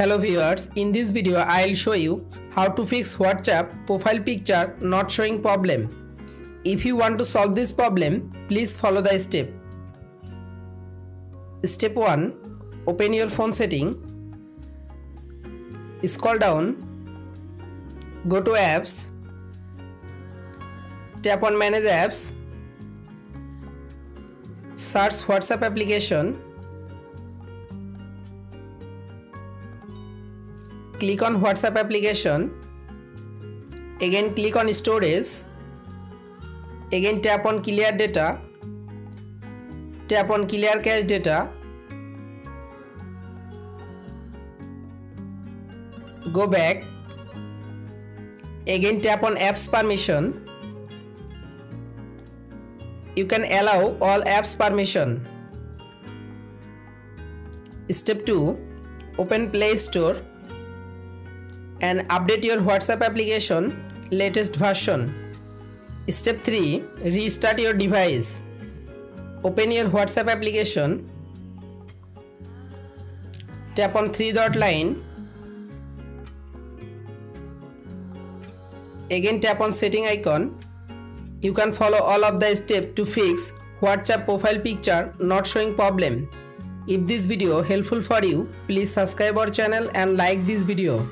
Hello viewers, in this video I'll show you how to fix WhatsApp profile picture not showing problem. If you want to solve this problem, please follow the step. Step 1. Open your phone setting. Scroll down. Go to apps. Tap on manage apps. Search WhatsApp application. Click on WhatsApp application. Again click on storage. Again tap on clear data. Tap on clear cache data. Go back. Again tap on apps permission. You can allow all apps permission. Step 2. Open Play Store and update your WhatsApp application latest version. Step 3. Restart your device. Open your WhatsApp application. Tap on 3-dot line. Again tap on setting icon. You can follow all of the steps to fix WhatsApp profile picture not showing problem. If this video helpful for you, please subscribe our channel and like this video.